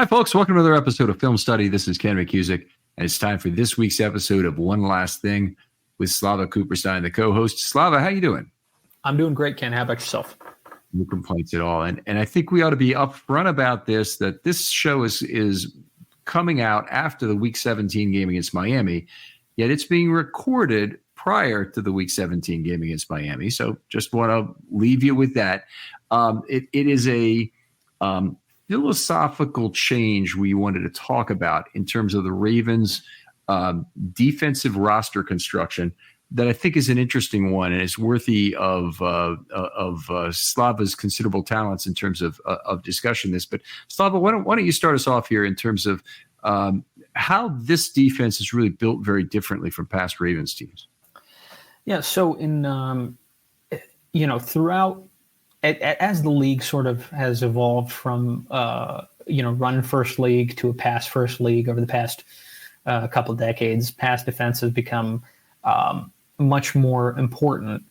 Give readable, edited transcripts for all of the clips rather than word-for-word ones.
Hi, folks. Welcome to another episode of Film Study. This is Ken McCusick, and it's time for this week's episode of One Last Thing with Slava Cooperstein, the co-host. Slava, how you doing? I'm doing great, Ken. How about yourself? No complaints at all. And I think we ought to be upfront about this, that this show is coming out after the Week 17 game against Miami, yet it's being recorded prior to the Week 17 game against Miami. So just want to leave you with that. It is a philosophical change we wanted to talk about in terms of the Ravens' defensive roster construction that I think is an interesting one and is worthy of Slava's considerable talents in terms of discussion. But Slava, why don't you start us off here in terms of how this defense is really built very differently from past Ravens teams? Yeah. So throughout. As the league sort of has evolved from run first league to a pass first league over the past couple of decades, pass defense has become much more important.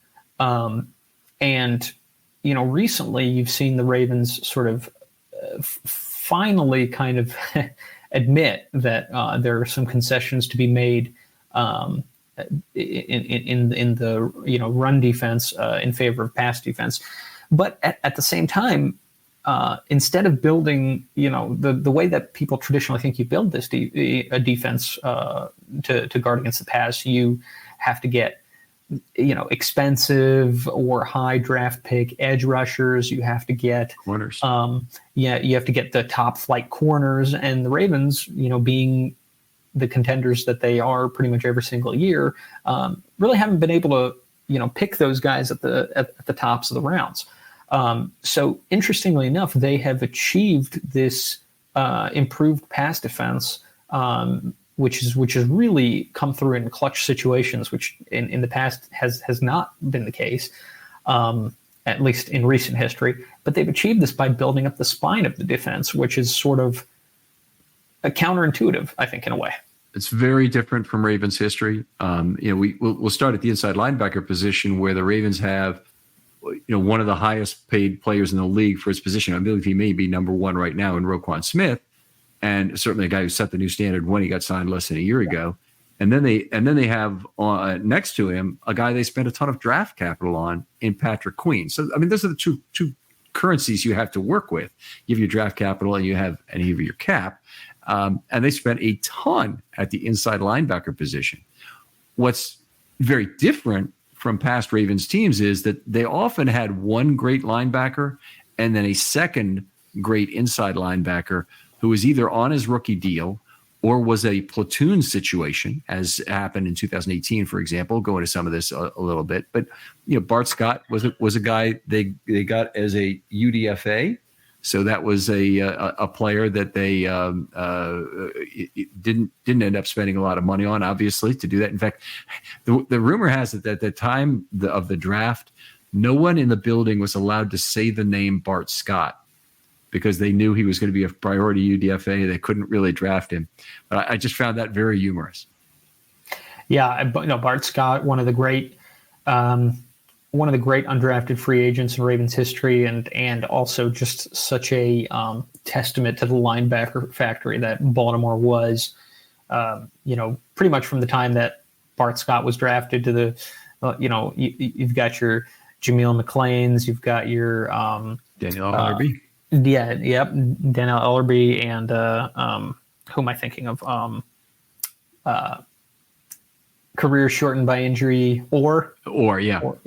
Recently you've seen the Ravens sort of finally kind of admit that there are some concessions to be made in the run defense in favor of pass defense. But at the same time, instead of building, the way that people traditionally think you build this a defense to guard against the pass, you have to get, expensive or high draft pick edge rushers. You have to get corners. You have to get the top flight corners. And the Ravens, being the contenders that they are pretty much every single year, really haven't been able to, pick those guys at the tops of the rounds. So interestingly enough, they have achieved this improved pass defense, which has really come through in clutch situations, which in the past has not been the case, at least in recent history. But they've achieved this by building up the spine of the defense, which is sort of counterintuitive, I think, in a way. It's very different from Ravens history. We'll start at the inside linebacker position where the Ravens have one of the highest paid players in the league for his position. I believe he may be number one right now in Roquan Smith, and certainly a guy who set the new standard when he got signed less than a year ago. And then they have next to him a guy they spent a ton of draft capital on in Patrick Queen. So those are the two currencies you have to work with. You have your draft capital and you have your cap, and they spent a ton at the inside linebacker position. What's very different from past Ravens teams is that they often had one great linebacker and then a second great inside linebacker who was either on his rookie deal or was a platoon situation, as happened in 2018, for example. Go into some of this a little bit. But Bart Scott was a guy they got as a UDFA. So that was a player that they didn't end up spending a lot of money on, obviously, to do that. In fact, the rumor has it that at the time of the draft, no one in the building was allowed to say the name Bart Scott because they knew he was going to be a priority UDFA. They couldn't really draft him. But I just found that very humorous. Yeah, Bart Scott, one of the great undrafted free agents in Ravens history, and also just such a testament to the linebacker factory that Baltimore was. Pretty much from the time that Bart Scott was drafted to the, you've got your Jameel McLean's, you've got your Daniel Ellerbe. Daniel Ellerbe, and who am I thinking of? Career shortened by injury, Orr, Orr. Orr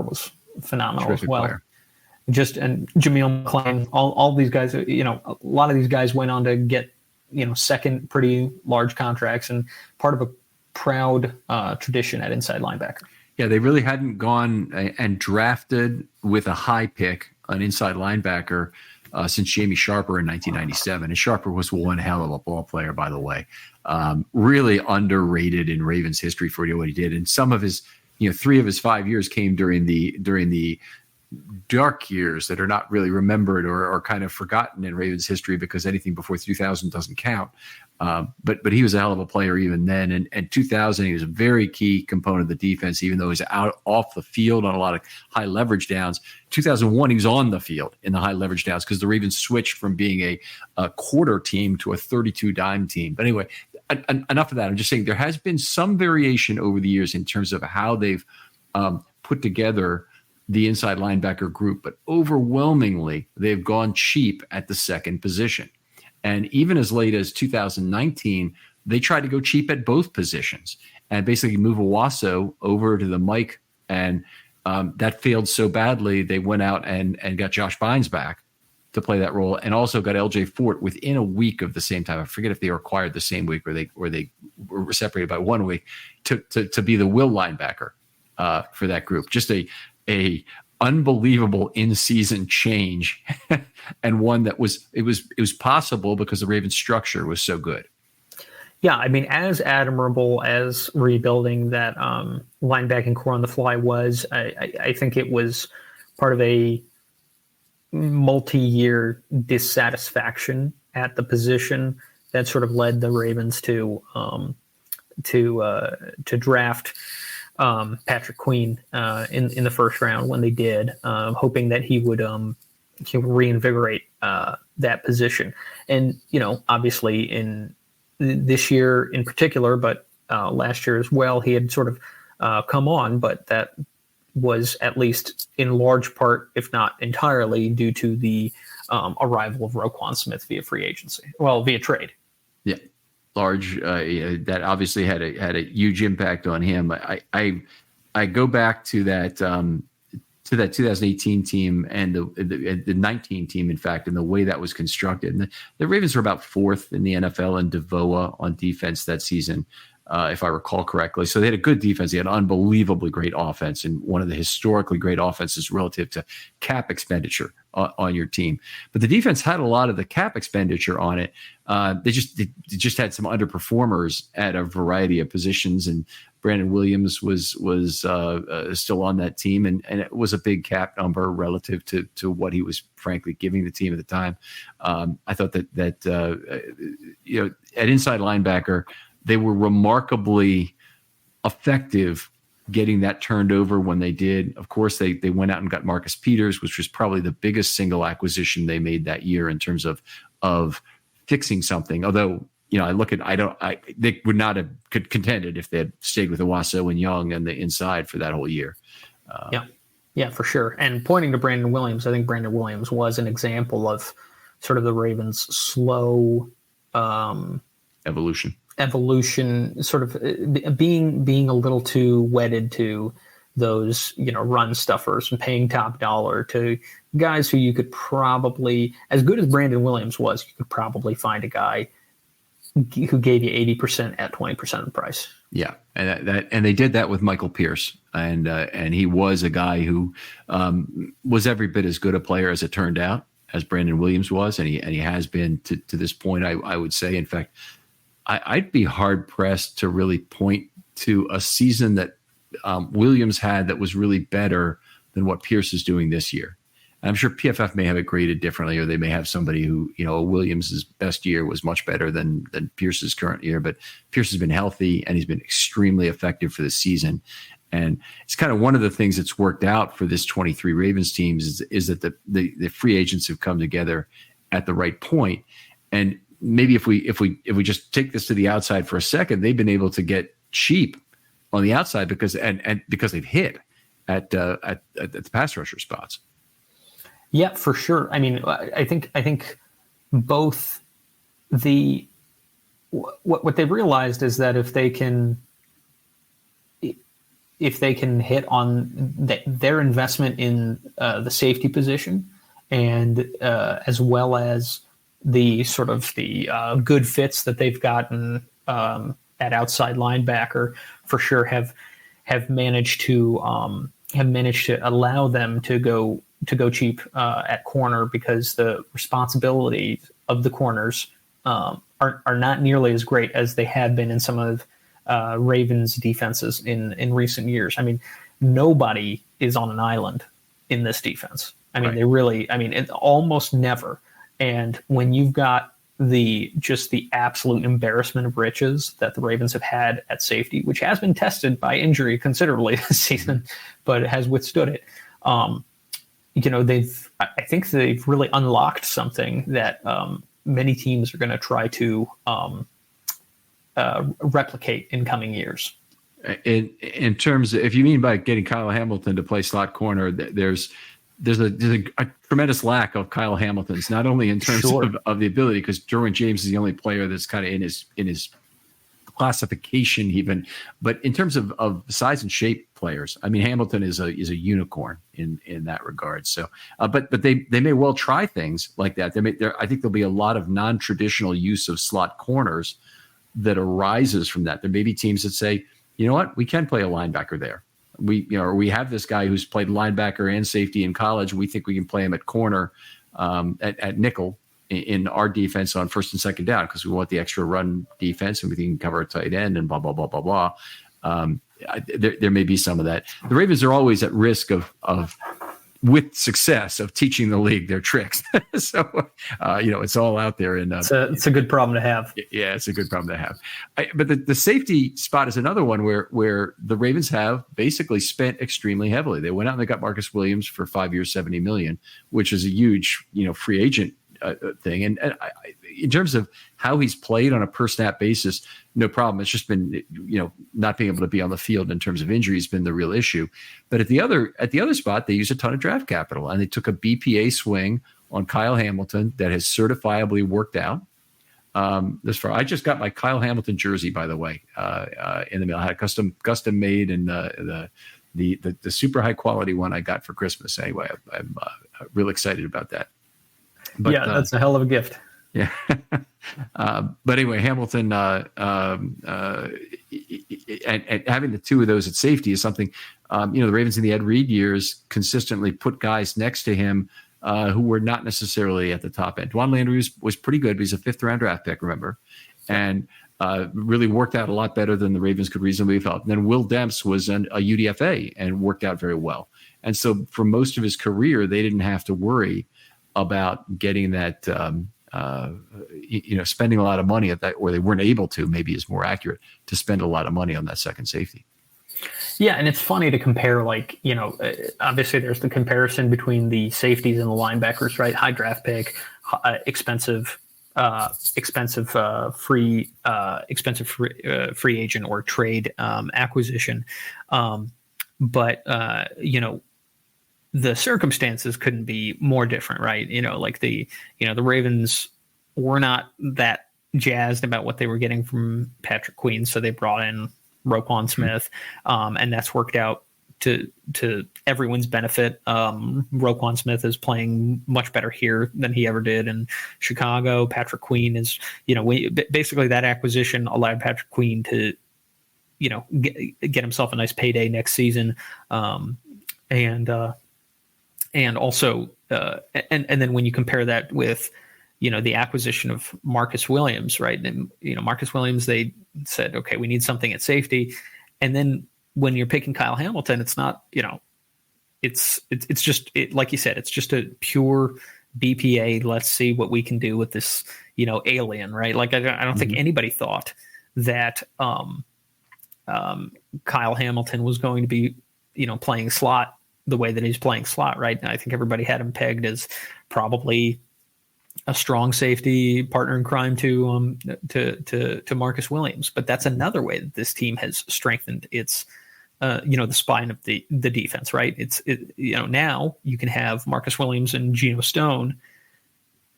was phenomenal terrific as well. Player. And Jameel McLean, all these guys, a lot of these guys went on to get, second pretty large contracts and part of a proud tradition at inside linebacker. Yeah, they really hadn't gone and drafted with a high pick an inside linebacker since Jamie Sharper in 1997. And Sharper was one hell of a ball player, by the way. Really underrated in Ravens history for what he did. And some of his, 3 of his 5 years came during the dark years that are not really remembered or kind of forgotten in Ravens history because anything before 2000 doesn't count. But he was a hell of a player even then. And 2000, he was a very key component of the defense, even though he was out off the field on a lot of high leverage downs. 2001, he was on the field in the high leverage downs because the Ravens switched from being a quarter team to a 32 dime team. But anyway, enough of that. I'm just saying there has been some variation over the years in terms of how they've put together the inside linebacker group, but overwhelmingly they've gone cheap at the second position. And even as late as 2019, they tried to go cheap at both positions and basically move Owasso over to the Mike. And that failed so badly, they went out and got Josh Bynes back to play that role, and also got LJ Fort within a week of the same time. I forget if they were acquired the same week or they were separated by 1 week to be the will linebacker for that group. Just a unbelievable in-season change, and one that was possible because the Ravens structure was so good. Yeah, I mean, as admirable as rebuilding that linebacking core on the fly was, I think it was part of a multi-year dissatisfaction at the position that sort of led the Ravens to draft Patrick Queen in the first round when they did, hoping that he would reinvigorate that position. And obviously in this year in particular, but last year as well, he had sort of come on, but that was at least in large part, if not entirely, due to the arrival of Roquan Smith via trade. Yeah. Large that obviously had a huge impact on him. I go back to that 2018 team and the 19 team, in fact, and the way that was constructed. And the Ravens were about fourth in the NFL in DVOA on defense that season, if I recall correctly. So they had a good defense. They had unbelievably great offense and one of the historically great offenses relative to cap expenditure on your team. But the defense had a lot of the cap expenditure on it. They just had some underperformers at a variety of positions, and Brandon Williams was still on that team, and it was a big cap number relative to what he was frankly giving the team at the time. I thought that at inside linebacker, they were remarkably effective getting that turned over when they did. Of course, they went out and got Marcus Peters, which was probably the biggest single acquisition they made that year in terms of fixing something. Although, they would not have contended if they had stayed with Owasso and Young and the inside for that whole year. Yeah, for sure. And pointing to Brandon Williams, I think Brandon Williams was an example of sort of the Ravens' slow evolution, sort of being a little too wedded to those, run stuffers and paying top dollar to guys who you could probably, as good as Brandon Williams was, you could probably find a guy who gave you 80% at 20% of the price. Yeah. And they did that with Michael Pierce. And he was a guy who was every bit as good a player as it turned out as Brandon Williams was. And he has been to this point, I would say. In fact, I'd be hard pressed to really point to a season that Williams had that was really better than what Pierce is doing this year. And I'm sure PFF may have it graded differently, or they may have somebody who, Williams's best year was much better than Pierce's current year. But Pierce has been healthy and he's been extremely effective for the season. And it's kind of one of the things that's worked out for this 23 Ravens teams is that the free agents have come together at the right point. And maybe if we just take this to the outside for a second, they've been able to get cheap on the outside because they've hit at the pass rusher spots. Yeah, for sure. I mean, I think both what they've realized is that if they can hit on their investment in the safety position and as well as the sort of the good fits that they've gotten at outside linebacker, for sure have managed to allow them to go cheap at corner, because the responsibility of the corners are not nearly as great as they have been in some of Ravens defenses in recent years. I mean, nobody is on an island in this defense. I mean, Right. they really, I mean, it almost never. And when you've got the absolute embarrassment of riches that the Ravens have had at safety, which has been tested by injury considerably this season, but it has withstood it. I think they've really unlocked something that many teams are going to try to replicate in coming years. In terms of, if you mean by getting Kyle Hamilton to play slot corner, there's a tremendous lack of Kyle Hamiltons, not only in terms of the ability, because Derwin James is the only player that's kind of in his classification even, but in terms of size and shape players, I mean, Hamilton is a unicorn in that regard. So, but they may well try things like that. I think there'll be a lot of non-traditional use of slot corners that arises from that. There may be teams that say, you know what, we can play a linebacker there. We have this guy who's played linebacker and safety in college. We think we can play him at corner, at nickel in our defense on first and second down, because we want the extra run defense and we can cover a tight end and blah, blah, blah, blah, blah. There may be some of that. The Ravens are always at risk of with success of teaching the league their tricks. So, it's all out there. And it's a good problem to have. Yeah, it's a good problem to have. But the safety spot is another one where the Ravens have basically spent extremely heavily. They went out and they got Marcus Williams for 5 years, $70 million, which is a huge, free agent thing. And in terms of how he's played on a per snap basis, no problem. It's just been, not being able to be on the field in terms of injuries been the real issue. But at the other spot, they use a ton of draft capital, and they took a BPA swing on Kyle Hamilton that has certifiably worked out. This far, I just got my Kyle Hamilton jersey, by the way, in the mail. I had a custom made, and the super high quality one I got for Christmas. Anyway, I'm real excited about that. But, yeah, that's a hell of a gift. Yeah. But anyway, Hamilton and having the two of those at safety is something, the Ravens in the Ed Reed years consistently put guys next to him who were not necessarily at the top end. Dwan Landry was pretty good, but he's a 5th-round draft pick, remember, and really worked out a lot better than the Ravens could reasonably have felt. And then Will Demps was a UDFA and worked out very well. And so for most of his career, they didn't have to worry about getting that, spending a lot of money at that, or they weren't able to, maybe is more accurate, to spend a lot of money on that second safety. Yeah, and it's funny to compare, obviously there's the comparison between the safeties and the linebackers, right? High draft pick, expensive free agent or trade acquisition. But the circumstances couldn't be more different, right? The Ravens were not that jazzed about what they were getting from Patrick Queen, so they brought in Roquan Smith, and that's worked out to everyone's benefit. Roquan Smith is playing much better here than he ever did in Chicago. Patrick Queen is, basically that acquisition allowed Patrick Queen to, get himself a nice payday next season, and also, and then when you compare that with, the acquisition of Marcus Williams, right? And, Marcus Williams, they said, okay, we need something at safety. And then when you're picking Kyle Hamilton, it's not, it's just, like you said, it's just a pure BPA. Let's see what we can do with this, alien, right? Like, I don't think anybody thought that Kyle Hamilton was going to be, playing slot the way that he's playing slot, right? And I think everybody had him pegged as probably a strong safety partner in crime to Marcus Williams. But that's another way that this team has strengthened its, the spine of the defense, right? Now you can have Marcus Williams and Geno Stone,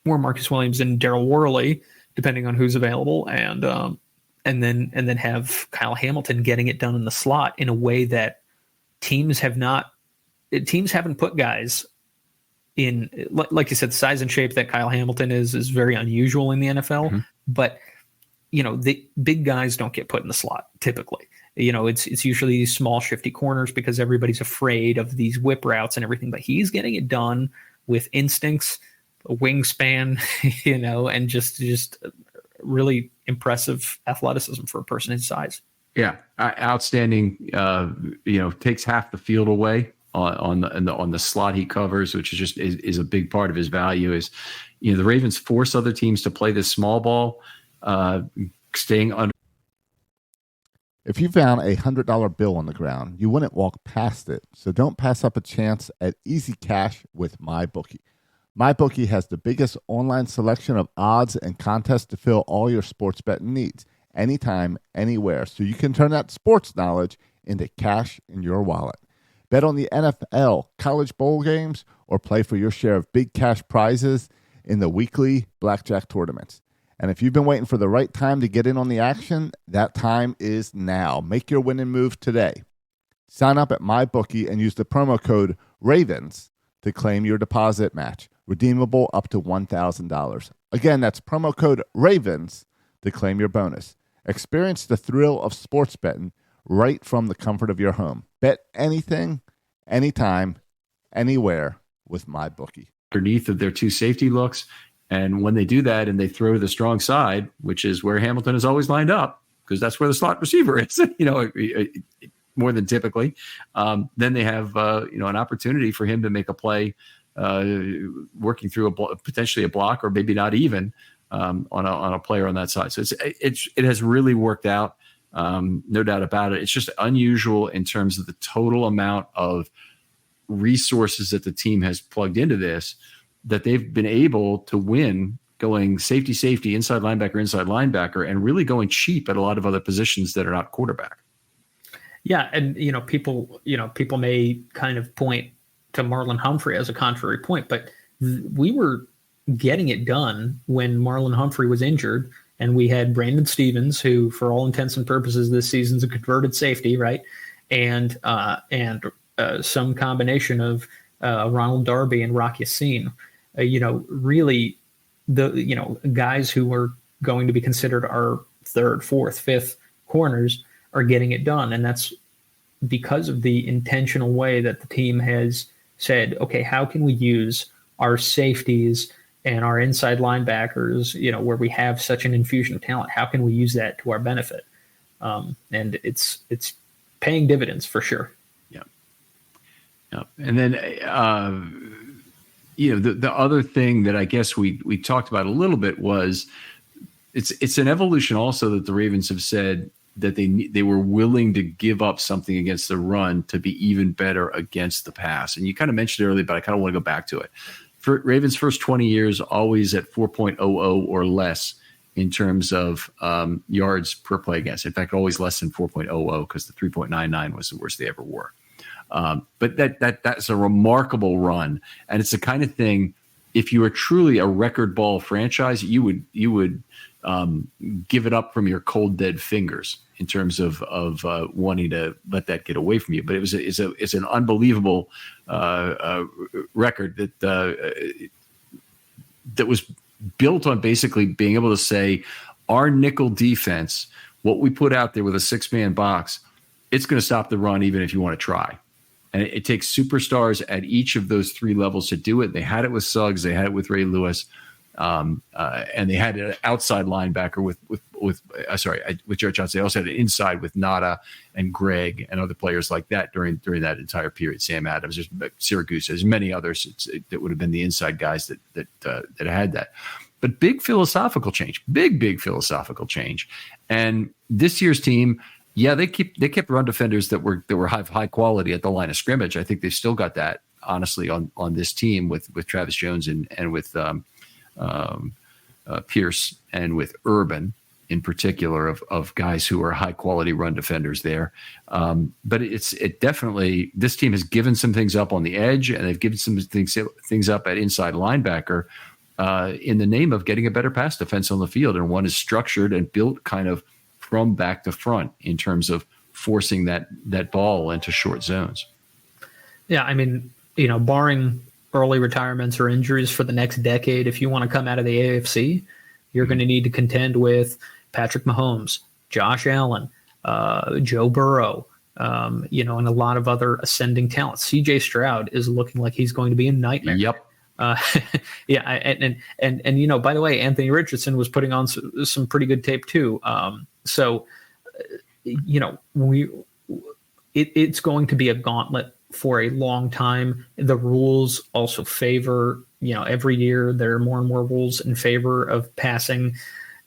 or Marcus Williams and Darryl Worley, depending on who's available, and then have Kyle Hamilton getting it done in the slot in a way that teams haven't put guys in, like you said, the size and shape that Kyle Hamilton is very unusual in the NFL, but the big guys don't get put in the slot typically. It's usually these small shifty corners because everybody's afraid of these whip routes and everything, but he's getting it done with instincts, a wingspan, and just really impressive athleticism for a person his size. Yeah. Outstanding, takes half the field away on the slot he covers, which is just is a big part of his value. Is the Ravens force other teams to play this small ball, staying under. If you found a $100 bill on the ground, you wouldn't walk past it. So don't pass up a chance at easy cash with MyBookie. MyBookie has the biggest online selection of odds and contests to fill all your sports betting needs, anytime, anywhere. So you can turn that sports knowledge into cash in your wallet. Bet on the NFL, college bowl games, or play for your share of big cash prizes in the weekly blackjack tournaments. And if you've been waiting for the right time to get in on the action, that time is now. Make your winning move today. Sign up at MyBookie and use the promo code RAVENS to claim your deposit match, redeemable up to $1,000. Again, that's promo code RAVENS to claim your bonus. Experience the thrill of sports betting right from the comfort of your home. Bet anything, anytime, anywhere with MyBookie. Underneath of their two safety looks. And when they do that and they throw to the strong side, which is where Hamilton is always lined up, because that's where the slot receiver is, more than typically, then they have, an opportunity for him to make a play working through potentially a block or maybe not even on a player on that side. So it has really worked out, no doubt about it. It's just unusual in terms of the total amount of resources that the team has plugged into this, that they've been able to win going safety, inside linebacker, and really going cheap at a lot of other positions that are not quarterback. Yeah, and people may kind of point to Marlon Humphrey as a contrary point, but we were getting it done when Marlon Humphrey was injured, and we had Brandon Stevens, who, for all intents and purposes, this season's a converted safety, right? And some combination of Ronald Darby and Rock Yassin. Really the guys who are going to be considered our third, fourth, fifth corners are getting it done. And that's because of the intentional way that the team has said, okay, how can we use our safeties and our inside linebackers, where we have such an infusion of talent? How can we use that to our benefit? And it's paying dividends for sure. Yeah. And then, the other thing that I guess we talked about a little bit was it's an evolution also that the Ravens have said that they were willing to give up something against the run to be even better against the pass. And you kind of mentioned it earlier, but I kind of want to go back to it. For Ravens' first 20 years, always at 4.00 or less in terms of yards per play against. In fact, always less than 4.00 because the 3.99 was the worst they ever were. But that's a remarkable run, and it's the kind of thing. If you were truly a record ball franchise, you would give it up from your cold dead fingers in terms of wanting to let that get away from you. But it's an unbelievable record that was built on basically being able to say our nickel defense, what we put out there with a 6-man box, it's going to stop the run even if you want to try. And it takes superstars at each of those three levels to do it. They had it with Suggs, they had it with Ray Lewis, and they had an outside linebacker with Jared Johnson. They also had an inside with Nada and Greg and other players like that during that entire period. Sam Adams, there's Syracuse, there's many others that would have been the inside guys that had that. But big philosophical change. And this year's team. Yeah, they kept run defenders that were high quality at the line of scrimmage. I think they've still got that, honestly, on this team with Travis Jones and with Pierce and with Urban in particular of guys who are high quality run defenders there. But it definitely, this team has given some things up on the edge, and they've given some things up at inside linebacker in the name of getting a better pass defense on the field. And one is structured and built kind of from back to front in terms of forcing that ball into short zones. Yeah, I mean, barring early retirements or injuries for the next decade, if you want to come out of the AFC, you're going to need to contend with Patrick Mahomes, Josh Allen, Joe Burrow, and a lot of other ascending talents. CJ Stroud is looking like he's going to be a nightmare. Yep. Yeah, and by the way, Anthony Richardson was putting on some pretty good tape too. So, it's going to be a gauntlet for a long time. The rules also favor, every year there are more and more rules in favor of passing,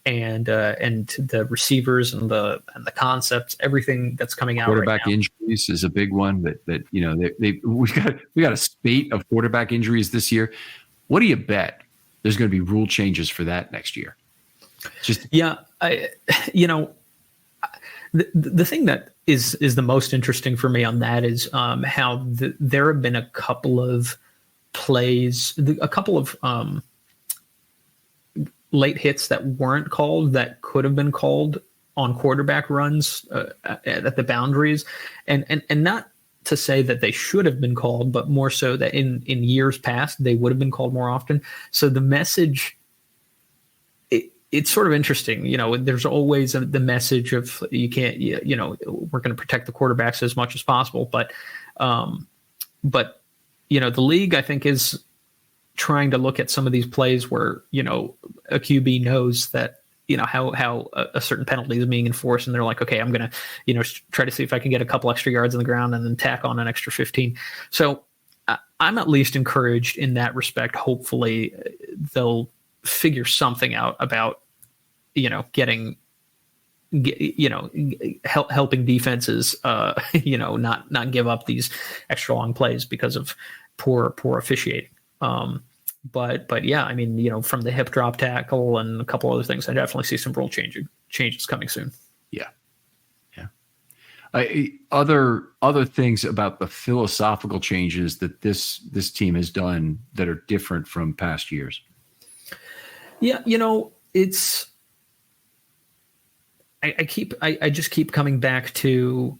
and the receivers and the concepts, everything that's coming out Quarterback right now. injuries is a big one we got a spate of quarterback injuries this year. What do you bet there's going to be rule changes for that next year? The thing that is the most interesting for me on that is how there have been a couple of plays, a couple of late hits that weren't called that could have been called on quarterback runs at the boundaries, and not to say that they should have been called, but more so that in years past they would have been called more often. So the message, it's sort of interesting. There's always the message of you can't, we're going to protect the quarterbacks as much as possible. But the league, I think, is trying to look at some of these plays where, a QB knows that, how a certain penalty is being enforced. And they're like, okay, I'm going to, try to see if I can get a couple extra yards on the ground and then tack on an extra 15. So I'm at least encouraged in that respect. Hopefully they'll figure something out about, helping defenses, not give up these extra long plays because of poor officiating. But yeah, I mean, from the hip drop tackle and a couple other things, I definitely see some rule changes coming soon. Yeah. Other things about the philosophical changes that this team has done that are different from past years. Yeah, it's. I just keep coming back to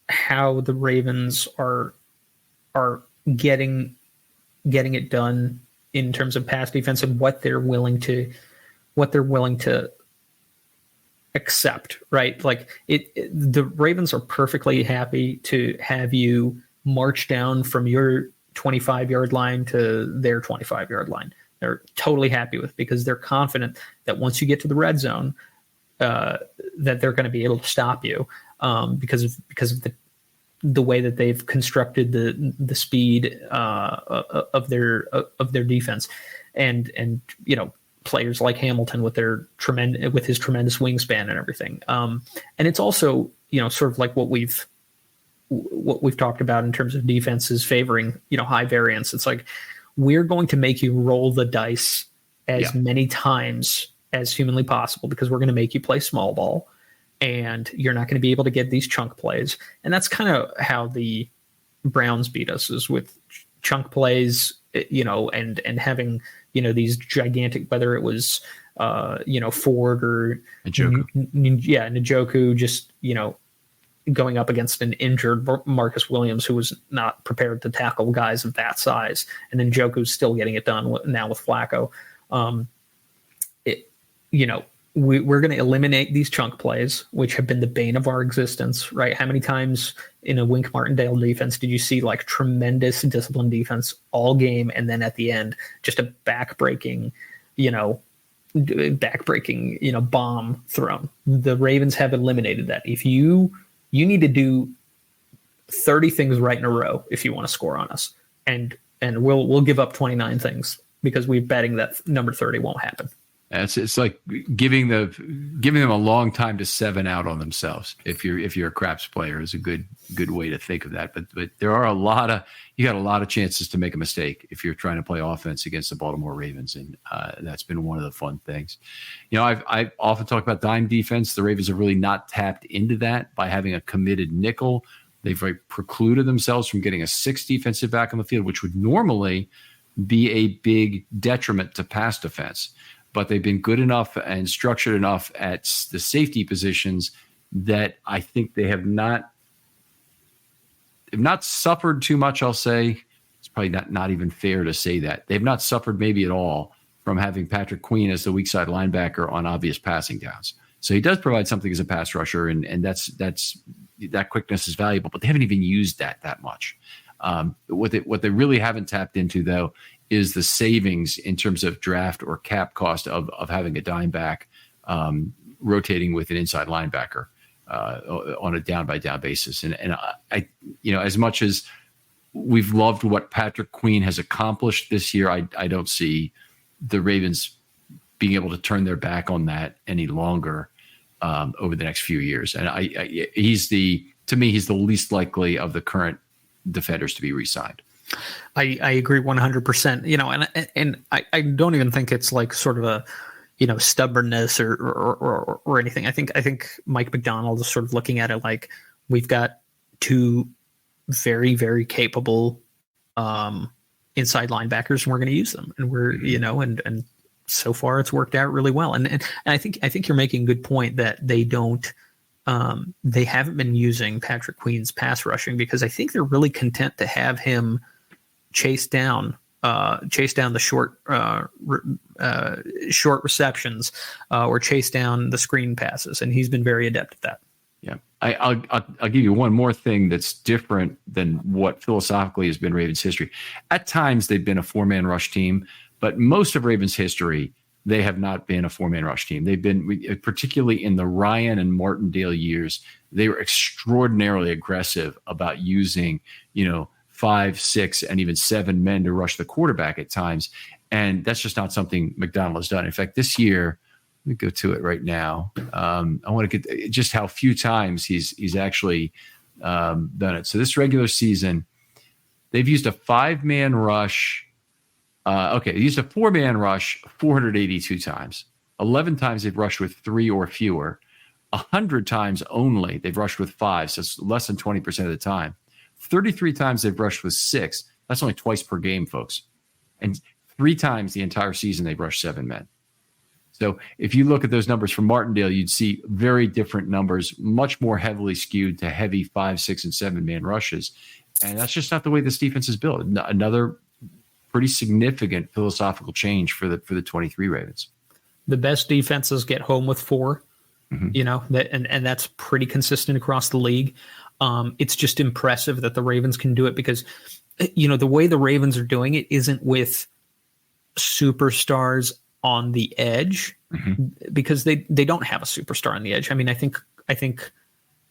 how the Ravens are getting it done in terms of pass defense and what they're willing to accept, right? Like the Ravens are perfectly happy to have you march down from your 25-yard line to their 25-yard line. They're totally happy with, because they're confident that once you get to the red zone, that they're going to be able to stop you because of the way that they've constructed the speed of their defense, and players like Hamilton with his tremendous wingspan and everything. And it's also sort of like what we've talked about in terms of defenses favoring high variance. It's like, we're going to make you roll the dice as many times as humanly possible, because we're going to make you play small ball, and you're not going to be able to get these chunk plays. And that's kind of how the Browns beat us, is with chunk plays, and having, these gigantic, whether it was, Ford or Njoku, just, going up against an injured Marcus Williams, who was not prepared to tackle guys of that size. And then Njoku's still getting it done now with Flacco. We're going to eliminate these chunk plays, which have been the bane of our existence, right? How many times in a Wink Martindale defense did you see like tremendous disciplined defense all game, and then at the end, just a back-breaking bomb thrown? The Ravens have eliminated that. If you need to do 30 things right in a row if you want to score on us, and we'll give up 29 things because we're betting that number 30 won't happen. It's like giving them a long time to 7 out on themselves. If you're a craps player, is a good way to think of that. But there are you got a lot of chances to make a mistake if you're trying to play offense against the Baltimore Ravens, and that's been one of the fun things. I've often talked about dime defense. The Ravens have really not tapped into that by having a committed nickel. They've precluded themselves from getting a 6th defensive back on the field, which would normally be a big detriment to pass defense. But they've been good enough and structured enough at the safety positions that I think they have not suffered too much. I'll say it's probably not even fair to say that. They've not suffered maybe at all from having Patrick Queen as the weak side linebacker on obvious passing downs. So he does provide something as a pass rusher, and that quickness is valuable, but they haven't even used that much. What they really haven't tapped into, though, is the savings in terms of draft or cap cost of having a dime back rotating with an inside linebacker on a down by down basis. And I as much as we've loved what Patrick Queen has accomplished this year. I don't see the Ravens being able to turn their back on that any longer over the next few years. And to me, he's the least likely of the current defenders to be re-signed. I agree 100%. And I don't even think it's like sort of a stubbornness or anything. I think Mike Macdonald is sort of looking at it like we've got two very, very capable inside linebackers, and we're going to use them. And we're and so far it's worked out really well. And I think you're making a good point that they haven't been using Patrick Queen's pass rushing because I think they're really content to have him chase down the short receptions or chase down the screen passes, and he's been very adept at that. Yeah, I'll give you one more thing that's different than what philosophically has been Ravens history. At times they've been a 4-man rush team, but most of Ravens history they have not been a 4-man rush team. They've been, particularly in the Ryan and Martindale years, they were extraordinarily aggressive about using 5, 6, and even 7 men to rush the quarterback at times. And that's just not something McDonald has done. In fact, this year, let me go to it right now. I want to get just how few times he's actually done it. So this regular season, they've used a 5-man rush. They used a 4-man rush 482 times. 11 times they've rushed with 3 or fewer. 100 times only they've rushed with 5, so it's less than 20% of the time. 33 times they've rushed with 6. That's only twice per game, folks. And 3 times the entire season they've rushed 7 men. So if you look at those numbers from Martindale, you'd see very different numbers, much more heavily skewed to heavy 5, 6, and 7-man rushes. And that's just not the way this defense is built. Another pretty significant philosophical change for the 23 Ravens. The best defenses get home with 4, and that's pretty consistent across the league. It's just impressive that the Ravens can do it because, the way the Ravens are doing it isn't with superstars on the edge because they don't have a superstar on the edge. I mean, I think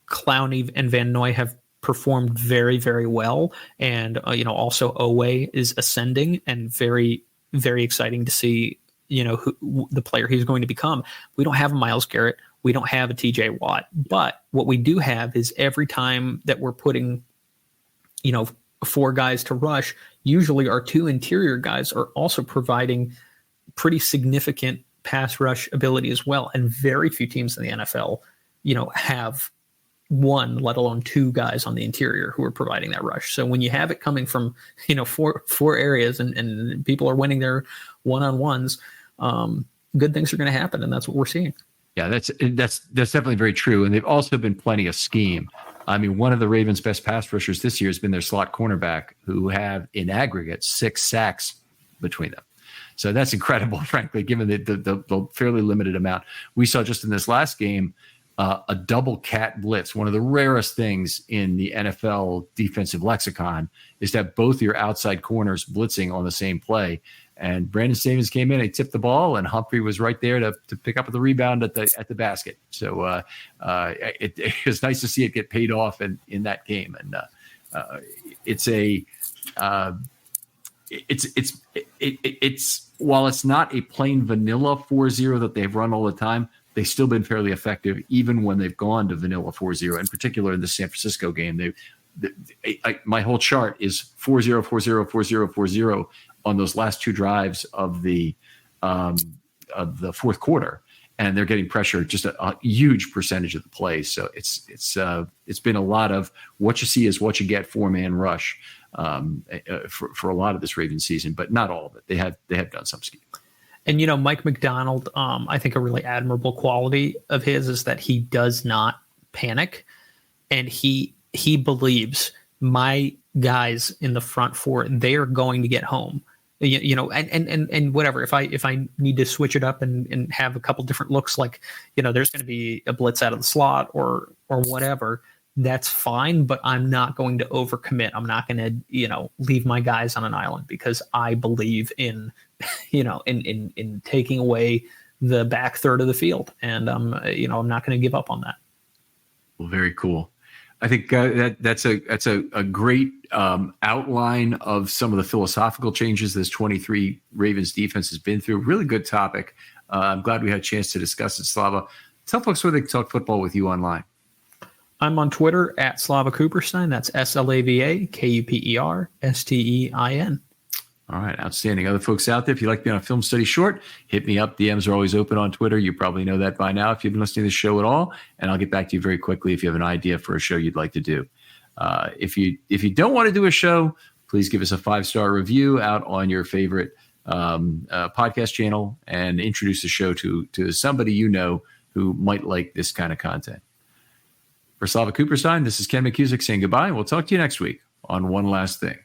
Clowney and Van Noy have performed very, very well. And, also Owe is ascending and very, very exciting to see, who the player he's going to become. We don't have a Myles Garrett. We don't have a TJ Watt, but what we do have is every time that we're putting, 4 guys to rush, usually our 2 interior guys are also providing pretty significant pass rush ability as well. And very few teams in the NFL, have 1, let alone 2 guys on the interior who are providing that rush. So when you have it coming from, 4 areas and people are winning their one-on-ones, good things are going to happen. And that's what we're seeing. Yeah, that's definitely very true. And they've also been plenty of scheme. I mean, one of the Ravens' best pass rushers this year has been their slot cornerback, who have in aggregate 6 sacks between them. So that's incredible, frankly, given the fairly limited amount. We saw just in this last game a double cat blitz. One of the rarest things in the NFL defensive lexicon is that both your outside corners blitzing on the same play. And Brandon Stevens came in, he tipped the ball, and Humphrey was right there to pick up the rebound at the basket. So it was nice to see it get paid off in that game. And it's while it's not a plain vanilla 4-0 that they've run all the time, they've still been fairly effective even when they've gone to vanilla 4-0. In particular, in the San Francisco game, my whole chart is 4-0, 4-0, 4-0, 4-0 on those last 2 drives of the fourth quarter, and they're getting pressure just a huge percentage of the play. So it's been a lot of what you see is what you get 4-man rush for a lot of this Ravens season, but not all of it. They have done some scheme. And Mike Macdonald, I think a really admirable quality of his is that he does not panic, and he believes my guys in the front 4, they are going to get home. And whatever, if I need to switch it up and have a couple different looks, like, there's going to be a blitz out of the slot or whatever, that's fine, but I'm not going to overcommit. I'm not going to, leave my guys on an island, because I believe in, in taking away the back third of the field. And, I'm not going to give up on that. Well, very cool. I think that's a great outline of some of the philosophical changes this 23 Ravens defense has been through. Really good topic. I'm glad we had a chance to discuss it, Slava. Tell folks where they can talk football with you online. I'm on Twitter at Slava Cooperstein. That's SLAVAKUPERSTEIN. All right, outstanding. Other folks out there, if you'd like to be on a Film Study short, hit me up. DMs are always open on Twitter. You probably know that by now if you've been listening to the show at all, and I'll get back to you very quickly if you have an idea for a show you'd like to do. If you don't want to do a show, please give us a 5-star review out on your favorite podcast channel and introduce the show to somebody you know who might like this kind of content. For Slava Cooperstein, this is Ken McCusick saying goodbye, and we'll talk to you next week on One Last Thing.